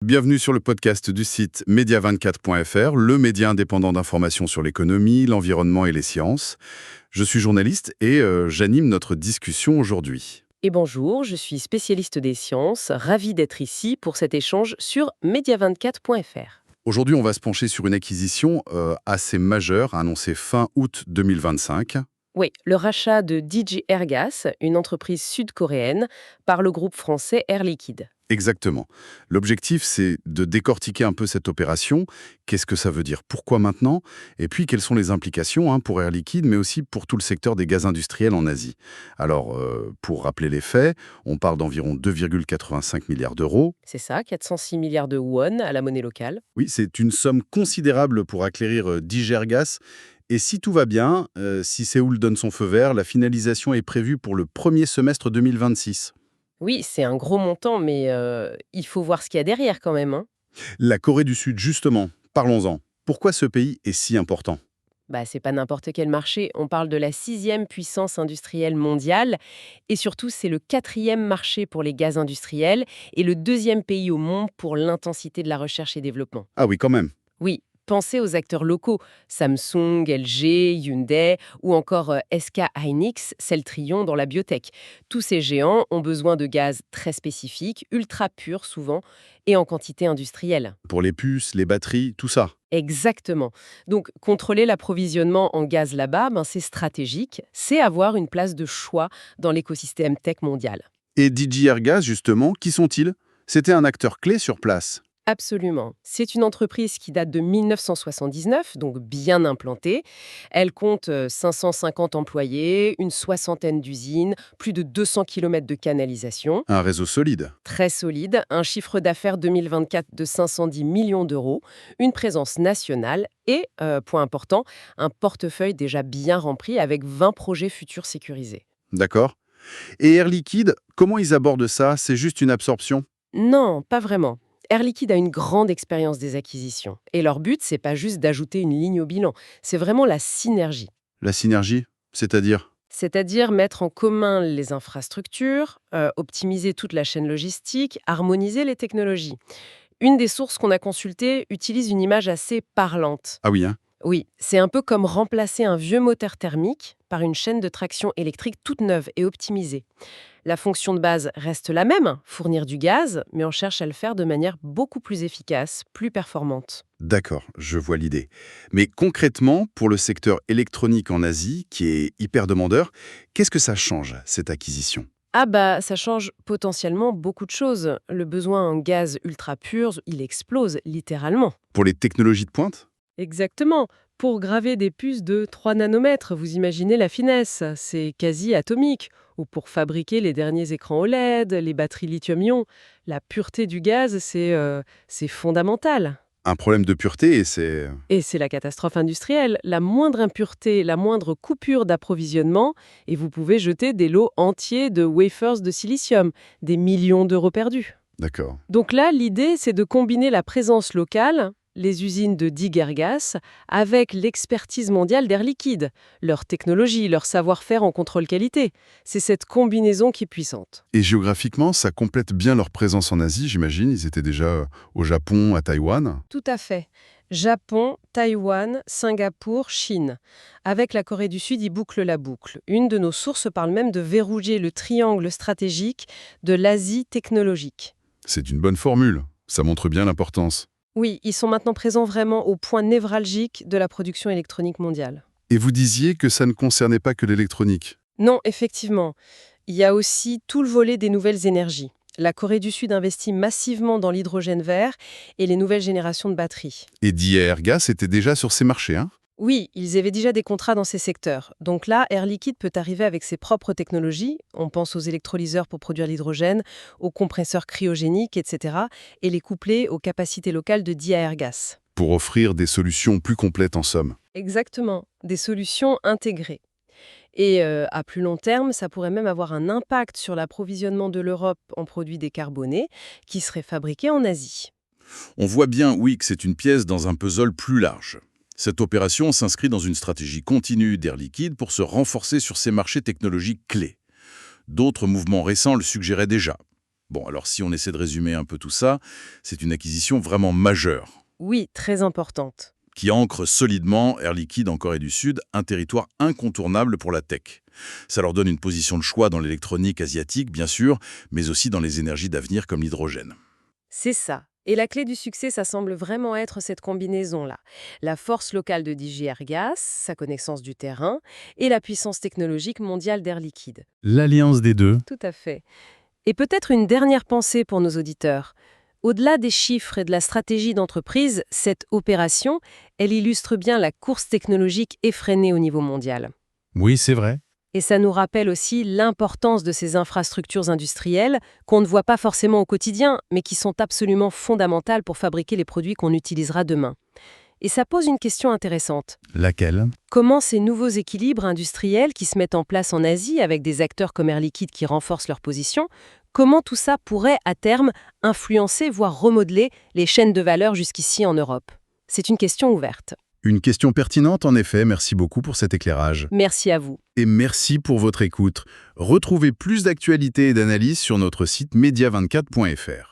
Bienvenue sur le podcast du site media24.fr, le média indépendant d'information sur l'économie, l'environnement et les sciences. Je suis journaliste et j'anime notre discussion aujourd'hui. Et bonjour, je suis spécialiste des sciences, ravie d'être ici pour cet échange sur media24.fr. Aujourd'hui, on va se pencher sur une acquisition assez majeure, annoncée fin août 2025. Oui, le rachat de DG Airgas, une entreprise sud-coréenne, par le groupe français Air Liquide. Exactement. L'objectif, c'est de décortiquer un peu cette opération. Qu'est-ce que ça veut dire? Pourquoi maintenant? Et puis, quelles sont les implications pour Air Liquide, mais aussi pour tout le secteur des gaz industriels en Asie? Alors, pour rappeler les faits, on parle d'environ 2,85 milliards d'euros. C'est ça, 406 milliards de won à la monnaie locale. Oui, c'est une somme considérable pour acquérir Digergas. Et si tout va bien, si Séoul donne son feu vert, la finalisation est prévue pour le premier semestre 2026. Oui, c'est un gros montant, mais il faut voir ce qu'il y a derrière quand même, hein. La Corée du Sud, justement, parlons-en. Pourquoi ce pays est si important? C'est pas n'importe quel marché, on parle de la sixième puissance industrielle mondiale, et surtout c'est le quatrième marché pour les gaz industriels et le deuxième pays au monde pour l'intensité de la recherche et développement. Ah oui, quand même. Oui, pensez aux acteurs locaux, Samsung, LG, Hyundai ou encore SK Hynix, Celltrion dans la biotech. Tous ces géants ont besoin de gaz très spécifiques, ultra purs souvent, et en quantité industrielle. Pour les puces, les batteries, tout ça. Exactement. Donc, contrôler l'approvisionnement en gaz là-bas, c'est stratégique, c'est avoir une place de choix dans l'écosystème tech mondial. Et DG Airgas, justement, qui sont-ils? C'était un acteur clé sur place. Absolument. C'est une entreprise qui date de 1979, donc bien implantée. Elle compte 550 employés, une soixantaine d'usines, plus de 200 km de canalisation. Un réseau solide. Très solide, un chiffre d'affaires 2024 de 510 millions d'euros, une présence nationale et, point important, un portefeuille déjà bien rempli avec 20 projets futurs sécurisés. D'accord. Et Air Liquide, comment ils abordent ça? C'est juste une absorption? Non, pas vraiment. Air Liquide a une grande expérience des acquisitions. Et leur but, c'est pas juste d'ajouter une ligne au bilan, c'est vraiment la synergie. La synergie? C'est-à-dire? C'est-à-dire mettre en commun les infrastructures, optimiser toute la chaîne logistique, harmoniser les technologies. Une des sources qu'on a consultées utilise une image assez parlante. Ah oui, hein? Oui, c'est un peu comme remplacer un vieux moteur thermique par une chaîne de traction électrique toute neuve et optimisée. La fonction de base reste la même, fournir du gaz, mais on cherche à le faire de manière beaucoup plus efficace, plus performante. D'accord, je vois l'idée. Mais concrètement, pour le secteur électronique en Asie, qui est hyper demandeur, qu'est-ce que ça change, cette acquisition? Ça change potentiellement beaucoup de choses. Le besoin en gaz ultra pur, il explose littéralement. Pour les technologies de pointe? Exactement. Pour graver des puces de 3 nanomètres, vous imaginez la finesse, c'est quasi atomique. Ou pour fabriquer les derniers écrans OLED, les batteries lithium-ion, la pureté du gaz, c'est fondamental. Un problème de pureté et c'est... Et c'est la catastrophe industrielle. La moindre impureté, la moindre coupure d'approvisionnement, et vous pouvez jeter des lots entiers de wafers de silicium, des millions d'euros perdus. D'accord. Donc là, l'idée, c'est de combiner la présence locale, les usines de Digergas, avec l'expertise mondiale d'Air Liquide, leur technologie, leur savoir-faire en contrôle qualité. C'est cette combinaison qui est puissante. Et géographiquement, ça complète bien leur présence en Asie, j'imagine. Ils étaient déjà au Japon, à Taïwan. Tout à fait. Japon, Taïwan, Singapour, Chine. Avec la Corée du Sud, ils bouclent la boucle. Une de nos sources parle même de verrouiller le triangle stratégique de l'Asie technologique. C'est une bonne formule. Ça montre bien l'importance. Oui, ils sont maintenant présents vraiment au point névralgique de la production électronique mondiale. Et vous disiez que ça ne concernait pas que l'électronique. Non, effectivement. Il y a aussi tout le volet des nouvelles énergies. La Corée du Sud investit massivement dans l'hydrogène vert et les nouvelles générations de batteries. Et Airgas était déjà sur ces marchés, hein? Oui, ils avaient déjà des contrats dans ces secteurs. Donc là, Air Liquide peut arriver avec ses propres technologies. On pense aux électrolyseurs pour produire l'hydrogène, aux compresseurs cryogéniques, etc. et les coupler aux capacités locales de DIA Airgas. Pour offrir des solutions plus complètes en somme. Exactement, des solutions intégrées. Et à plus long terme, ça pourrait même avoir un impact sur l'approvisionnement de l'Europe en produits décarbonés qui seraient fabriqués en Asie. On voit bien, oui, que c'est une pièce dans un puzzle plus large. Cette opération s'inscrit dans une stratégie continue d'Air Liquide pour se renforcer sur ces marchés technologiques clés. D'autres mouvements récents le suggéraient déjà. Bon, alors si on essaie de résumer un peu tout ça, c'est une acquisition vraiment majeure, Oui, très importante. qui ancre solidement Air Liquide en Corée du Sud, un territoire incontournable pour la tech. Ça leur donne une position de choix dans l'électronique asiatique, bien sûr, mais aussi dans les énergies d'avenir comme l'hydrogène. C'est ça. Et la clé du succès, ça semble vraiment être cette combinaison-là. La force locale de DG Airgas, sa connaissance du terrain, et la puissance technologique mondiale d'Air Liquide. L'alliance des deux. Tout à fait. Et peut-être une dernière pensée pour nos auditeurs. Au-delà des chiffres et de la stratégie d'entreprise, cette opération, elle illustre bien la course technologique effrénée au niveau mondial. Oui, c'est vrai. Et ça nous rappelle aussi l'importance de ces infrastructures industrielles qu'on ne voit pas forcément au quotidien, mais qui sont absolument fondamentales pour fabriquer les produits qu'on utilisera demain. Et ça pose une question intéressante. Laquelle? Comment ces nouveaux équilibres industriels qui se mettent en place en Asie avec des acteurs comme Air Liquide qui renforcent leur position, comment tout ça pourrait, à terme, influencer, voire remodeler les chaînes de valeur jusqu'ici en Europe? C'est une question ouverte. Une question pertinente, en effet. Merci beaucoup pour cet éclairage. Merci à vous. Et merci pour votre écoute. Retrouvez plus d'actualités et d'analyses sur notre site media24.fr.